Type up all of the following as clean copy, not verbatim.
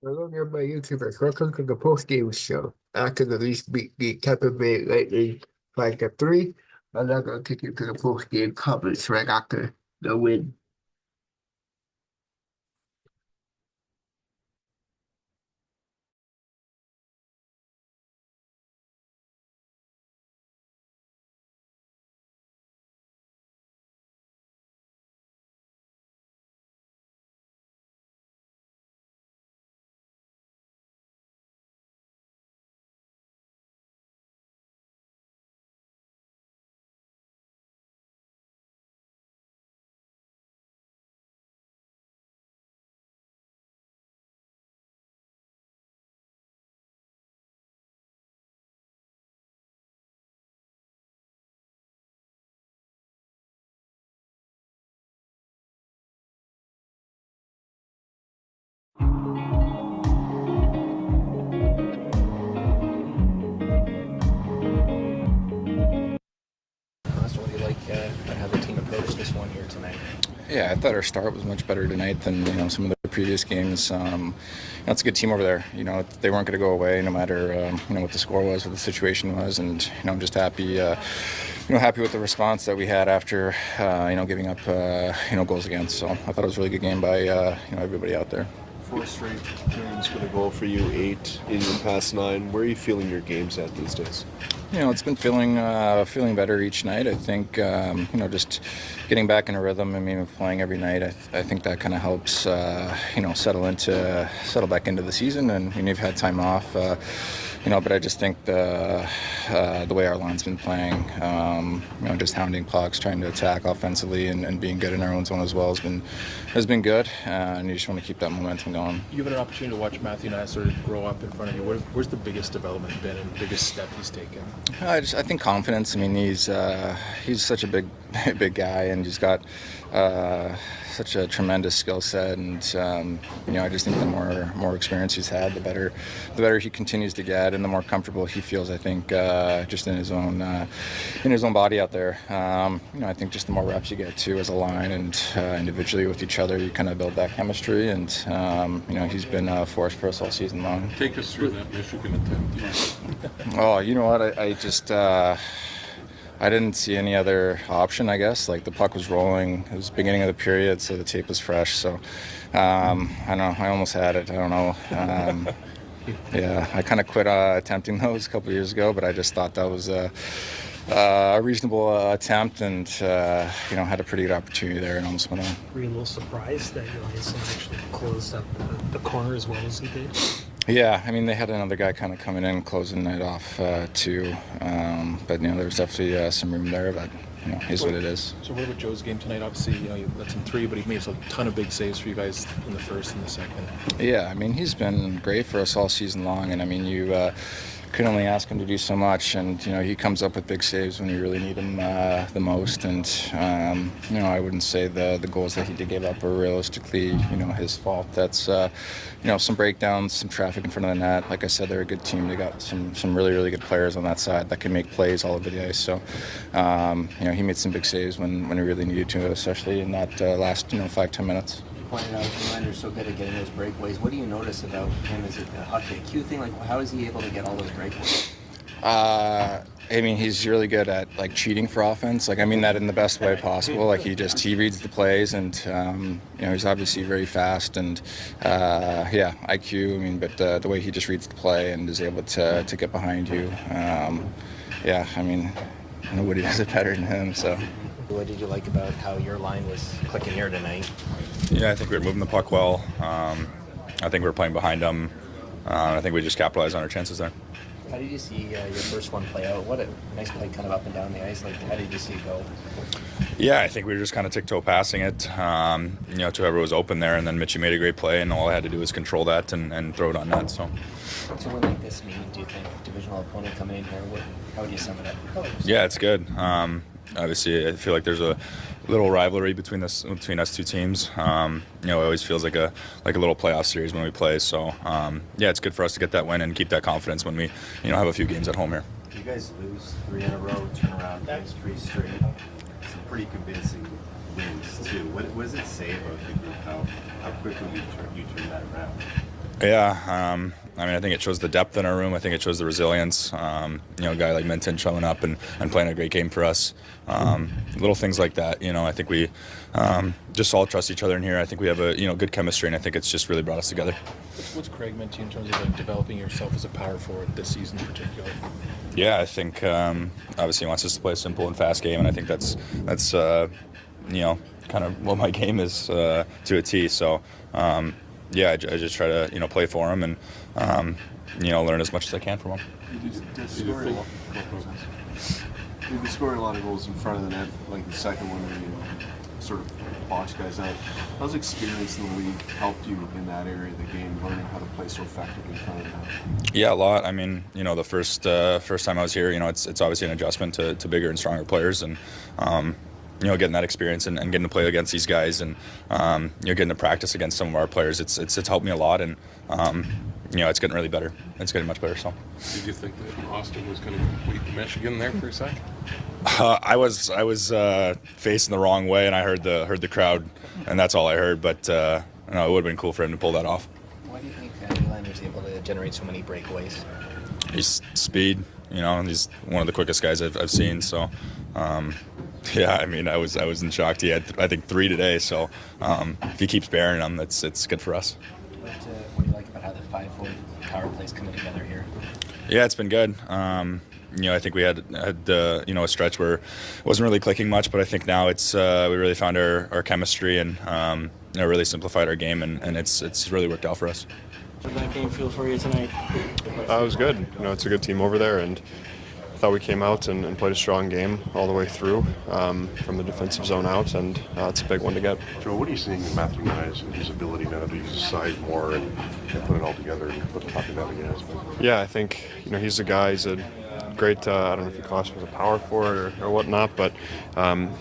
Hello there, my YouTubers. Welcome to the Postgame show. After the Leafs beat the Tampa Bay Lightning 5-3, I'm now going to take you to the postgame comments right after the win. What do you like how the team approached this one here tonight? Yeah, I thought our start was much better tonight than some of the previous games. It's a good team over there. They weren't going to go away no matter what the score was, what the situation was, and I'm just happy. Happy with the response that we had after giving up goals against. So I thought it was a really good game by everybody out there. 4 straight games with a goal for you, 8 in your past 9. Where are you feeling your games at these days? It's been feeling better each night. I think just getting back in a rhythm. I mean, playing every night. I think that kind of helps settle back into the season. And you've had time off. But I just think the way our line's been playing, just hounding pucks, trying to attack offensively, and being good in our own zone as well has been good. And you just want to keep that momentum going. You've had an opportunity to watch Matthew and I sort of grow up in front of you. Where's the biggest development been and the biggest step he's taken? I think confidence. I mean, he's such a big guy, and he's got such a tremendous skill set. And I just think the more experience he's had, the better he continues to get, and the more comfortable he feels. I think just in his own body out there. I think just the more reps you get too as a line and individually with each other, you kind of build that chemistry. And he's been a force for us all season long. Take us through that Michigan attempt. Oh, you know what? I just I didn't see any other option, I guess. Like, the puck was rolling. It was the beginning of the period, so the tape was fresh. So I don't know. I almost had it. I don't know. Yeah, I kind of quit attempting those a couple of years ago, but I just thought that was a reasonable attempt, and had a pretty good opportunity there and almost went on. Were you a little surprised that Johansson actually closed up the corner as well as he did? Yeah, I mean, they had another guy kind of coming in, closing it off too. But there was definitely some room there, but is what it is. So what about Joe's game tonight? Obviously, you let him 3, but he made a ton of big saves for you guys in the first and the second. Yeah, I mean, he's been great for us all season long, and I mean, you could only ask him to do so much, and he comes up with big saves when you really need him the most. And I wouldn't say the goals that he did give up were realistically his fault. That's some breakdowns, some traffic in front of the net. Like I said, they're a good team. They got some really good players on that side that can make plays all over the ice. So he made some big saves when he really needed to, especially in that last 5-10 minutes. Pointed out Nylander's so good at getting those breakaways. What do you notice about him? Is it a hockey IQ thing? Like, how is he able to get all those breakaways? I mean, he's really good at cheating for offense. I mean that in the best way possible. He reads the plays, and he's obviously very fast and IQ. I mean, but the way he just reads the play and is able to get behind you. I mean, nobody does it better than him. So. What did you like about how your line was clicking here tonight? Yeah, I think we were moving the puck well. I think we were playing behind them. I think we just capitalized on our chances there. How did you see your first one play out? What a nice play kind of up and down the ice. Like, how did you see it go? Yeah, I think we were just kind of tick-toe passing it, to whoever was open there, and then Mitchie made a great play, and all I had to do was control that and throw it on net. So when like this mean, do you think divisional opponent coming in here, how would you sum it up? Yeah, it's good. Obviously, I feel like there's a little rivalry between us two teams. It always feels like a little playoff series when we play. So it's good for us to get that win and keep that confidence when we have a few games at home here. You guys lose 3 in a row, turn around, wins 3 straight. Some pretty convincing wins too. What does it say about the group? How quickly you turn that around? Yeah, I mean, I think it shows the depth in our room. I think it shows the resilience. A guy like Minton showing up and playing a great game for us. Little things like that. I think we just all trust each other in here. I think we have a good chemistry, and I think it's just really brought us together. What's Craig meant to you in terms of like developing yourself as a power forward this season in particular? Yeah, I think obviously he wants us to play a simple and fast game, and I think that's kind of what my game is to a T. So. I just try to play for him and learn as much as I can from him. You've been scoring a lot of goals in front of the net, like the second one where you sort of box guys out. How's experience in the league helped you in that area of the game, learning how to play so effectively in front of the net? Yeah, a lot. I mean, the first time I was here, it's obviously an adjustment to bigger and stronger players, and getting that experience and getting to play against these guys and getting to practice against some of our players, it's helped me a lot, and it's getting really better. It's getting much better. So. Did you think that Austin was going to complete Michigan there for a sec? I was facing the wrong way, and I heard the crowd, and that's all I heard. But it would have been cool for him to pull that off. Why do you think Nylander's able to generate so many breakaways? He's speed, and he's one of the quickest guys I've seen. So. Yeah, I mean, I was in shock. He had, I think, 3 today. So if he keeps bearing them, it's good for us. What do you like about how the 5-4 power plays coming together here? Yeah, it's been good. I think we had a stretch where it wasn't really clicking much, but I think now it's we really found our chemistry and really simplified our game, and it's really worked out for us. How did that game feel for you tonight? It was good. It's a good team over there, and I thought we came out and played a strong game all the way through from the defensive zone out, and it's a big one to get. Joe, what are you seeing in Matthew Nyes and his ability now to use his size more and put it all together and put the puck in that again? Yeah, I think he's a guy. He's a great. I don't know if you class him as a power forward or whatnot, but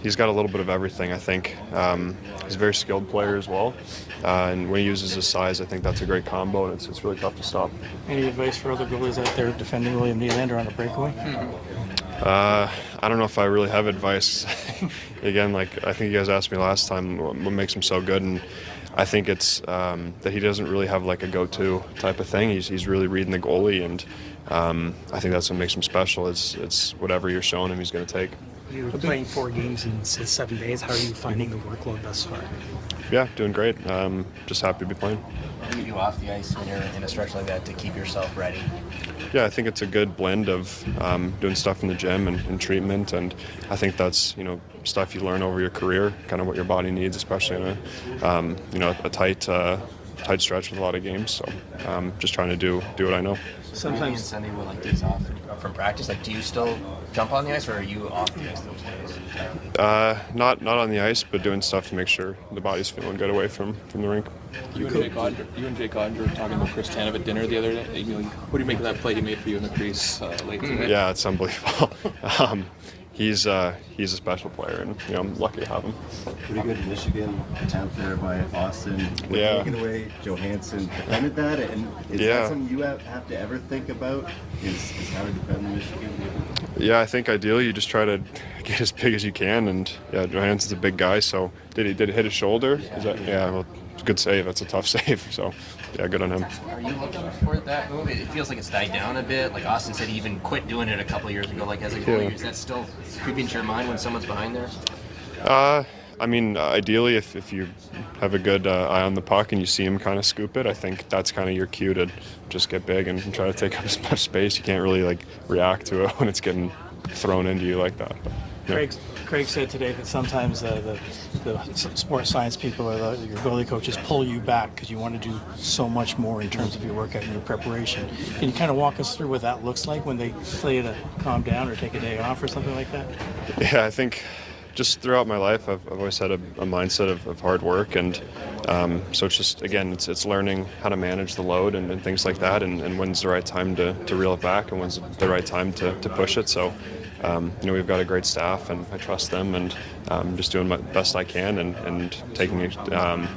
he's got a little bit of everything. I think he's a very skilled player as well, and when he uses his size, I think that's a great combo, and it's really tough to stop. Any advice for other goalies out there defending William Nylander on a breakaway? I don't know if I really have advice. Again, I think you guys asked me last time what makes him so good, and I think it's that he doesn't really have a go-to type of thing. He's really reading the goalie, and I think that's what makes him special. It's whatever you're showing him, he's going to take. You're playing 4 games in 7 days. How are you finding the workload thus far? Yeah, doing great. Just happy to be playing. What do you do off the ice when you're in a stretch like that to keep yourself ready? Yeah, I think it's a good blend of doing stuff in the gym and treatment, and I think that's stuff you learn over your career, kind of what your body needs, especially in a tight stretch with a lot of games. So just trying to do what I know. Sometimes Sunday will days off from practice. Do you still jump on the ice, or are you off the ice those days? Not on the ice, but doing stuff to make sure the body's feeling good away from the rink. You and Jake Odger were talking about Chris Tanev at dinner the other day. What do you make of that play he made for you in the crease late today? Yeah, it's unbelievable. He's a special player, and I'm lucky to have him. Pretty good Michigan attempt there by Austin. Yeah. Taking away Johansson defended that, and is that something you have to ever think about? Is how to defend Michigan? Yeah, I think ideally you just try to get as big as you can, and Johansson's a big guy. So did he hit his shoulder? Well, good save. That's a tough save. So yeah, good on him. Are you looking for that move? It feels like it's died down a bit. Austin said he even quit doing it a couple of years ago. As a goalie, is that still creeping into your mind when someone's behind there? I mean, ideally, if you have a good eye on the puck and you see him kind of scoop it, I think that's kind of your cue to just get big and try to take up as much space. You can't really react to it when it's getting thrown into you like that. But, yeah. Craig said today that sometimes the sports science people or your goalie coaches pull you back because you want to do so much more in terms of your workout and your preparation. Can you kind of walk us through what that looks like when they tell you to calm down or take a day off or something like that? Yeah, I think just throughout my life, I've always had a mindset of hard work, and so it's just, again, it's learning how to manage the load and things like that, and when's the right time to reel it back and when's the right time to push it. So we've got a great staff, and I trust them, and just doing my best I can and taking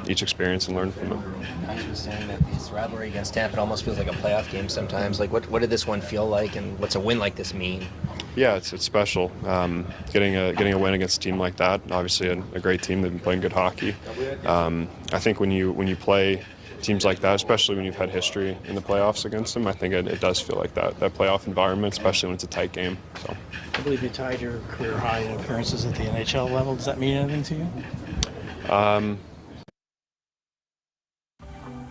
each experience and learning from them. I was saying that this rivalry against Tampa almost feels like a playoff game sometimes. What did this one feel like, and what's a win like this mean? Yeah, it's special. Getting a win against a team like that, obviously a great team. They've been playing good hockey. I think when you play teams like that, especially when you've had history in the playoffs against them, I think it does feel like that playoff environment, especially when it's a tight game. So I believe you tied your career high in appearances at the NHL level. Does that mean anything to you?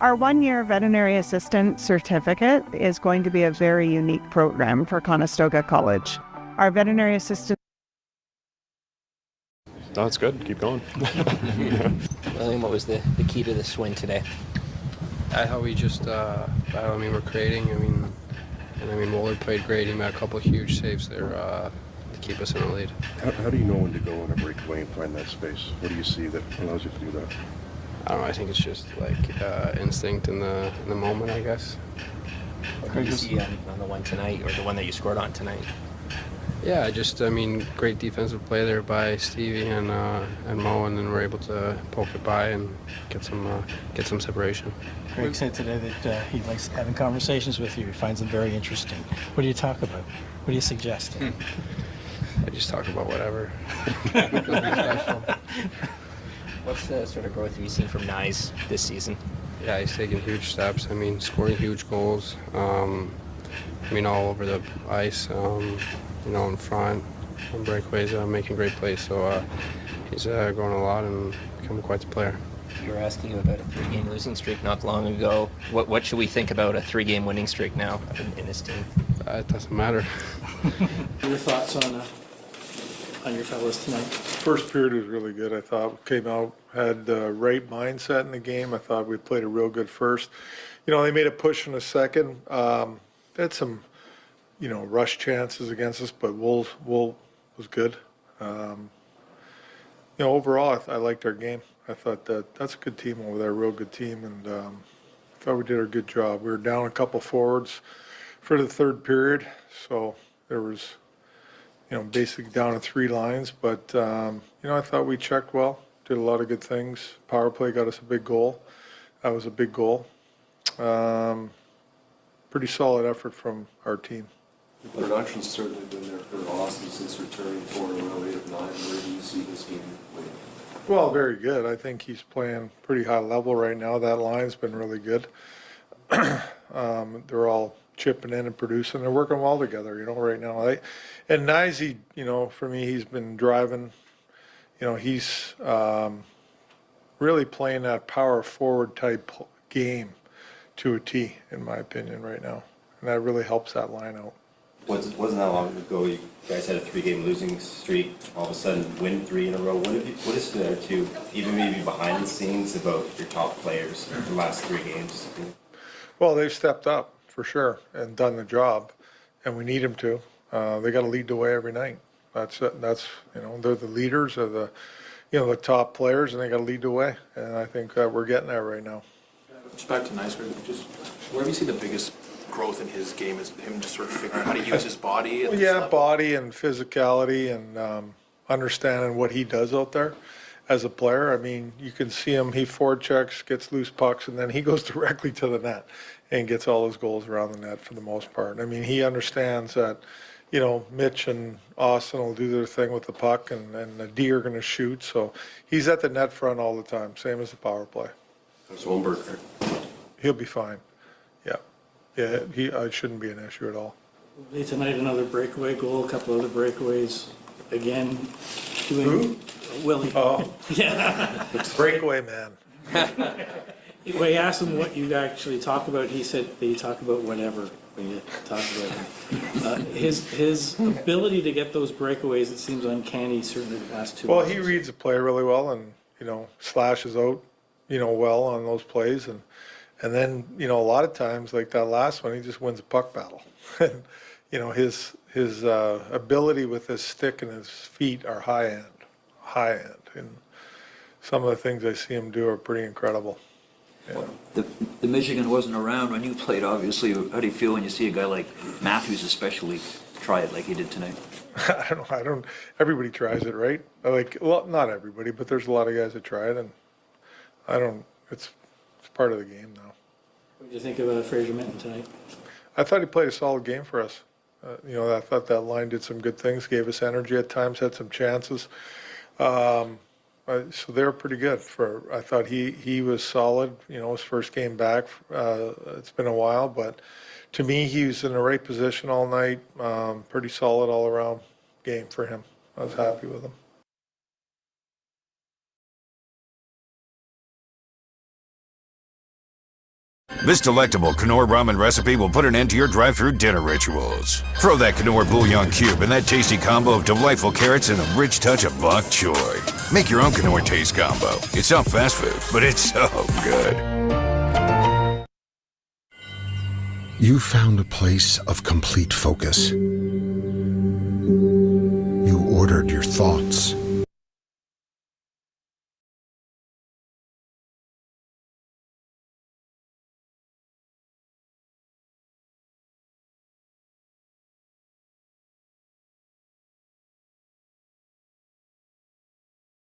Our one-year veterinary assistant certificate is going to be a very unique program for Conestoga College. Our veterinary assistant. No, it's good. Keep going. William, what was the key to this win today? I thought we just, we're creating. Wooler played great. He made a couple of huge saves there to keep us in the lead. How do you know when to go on a breakaway and find that space? What do you see that allows you to do that? I don't know. I think it's just like instinct in the moment, I guess. What did you see on the one tonight, or the one that you scored on tonight? Yeah, great defensive play there by Stevie and Mo, and then we're able to poke it by and get some separation. Greg said today that he likes having conversations with you. He finds them very interesting. What do you talk about? What do you suggest? I just talk about whatever. What's the sort of growth have you seen from Nyes this season? Yeah, he's taking huge steps. Scoring huge goals. All over the ice. In front, on breakaways, making great plays. So he's grown a lot and become quite the player. You were asking you about a 3-game losing streak not long ago. What should we think about a 3-game winning streak now in this team? It doesn't matter. Your thoughts on your fellas tonight? First period was really good. I thought came out, had the right mindset in the game. I thought we played a real good first. They made a push in the second. They had some, rush chances against us, but Wool was good. Overall, I liked our game. I thought that's a good team over there, a real good team, and I thought we did a good job. We were down a couple forwards for the third period, so there was, basically down to 3 lines, but, I thought we checked well, did a lot of good things. Power play got us a big goal. That was a big goal. Pretty solid effort from our team. The production's certainly been there for Austin since returning 4 in a row, 8 of 9. Where do you see this game playing? Well, very good. I think he's playing pretty high level right now. That line's been really good. They're all chipping in and producing. They're working well together, right now. And Nyes, for me, he's been driving. He's really playing that power forward type game to a T, in my opinion, right now. And that really helps that line out. Wasn't that long ago you guys had a 3-game losing streak, all of a sudden win 3 in a row? What is there to, even maybe behind the scenes, about your top players in the last 3 games? Well, they've stepped up, for sure, and done the job, and we need them to. They got to lead the way every night. That's they're the leaders of the top players, and they got to lead the way, and I think that we're getting there right now. Just back to Nyes, just where have you seen the biggest growth in his game? Is him just sort of figuring out how to use his body? Body and physicality and understanding what he does out there as a player. You can see him, he forward checks, gets loose pucks, and then he goes directly to the net and gets all his goals around the net for the most part. He understands that, Mitch and Austin will do their thing with the puck, and the D are going to shoot. So he's at the net front all the time, same as the power play. Swollenberg. He'll be fine. Yeah, it shouldn't be an issue at all. Tonight, another breakaway goal, a couple other breakaways. Again, Who? Willie. Oh. Yeah. Breakaway man. When he asked him what you actually talk about, he said that you talk about whatever when you talk about him. His ability to get those breakaways, it seems uncanny, certainly the last 2 Well, he reads the play really well and, slashes out, well on those plays. And then, a lot of times, like that last one, he just wins a puck battle. And, his ability with his stick and his feet are high end. And some of the things I see him do are pretty incredible. Yeah. The Michigan wasn't around when you played, obviously. How do you feel when you see a guy like Matthews especially try it like he did tonight? I don't, everybody tries it, right? Not everybody, but there's a lot of guys that try it, and it's part of the game now. What did you think of Fraser Minton tonight? I thought he played a solid game for us. I thought that line did some good things, gave us energy at times, had some chances. So they're pretty good. I thought he was solid. You know, his first game back. It's been a while, but to me, he was in the right position all night. Pretty solid all around game for him. I was happy with him. This delectable Knorr ramen recipe will put an end to your drive-through dinner rituals. Throw that Knorr bouillon cube in that tasty combo of delightful carrots and a rich touch of bok choy. Make your own Knorr taste combo. It's not fast food, but it's so good. You found a place of complete focus. You ordered your thoughts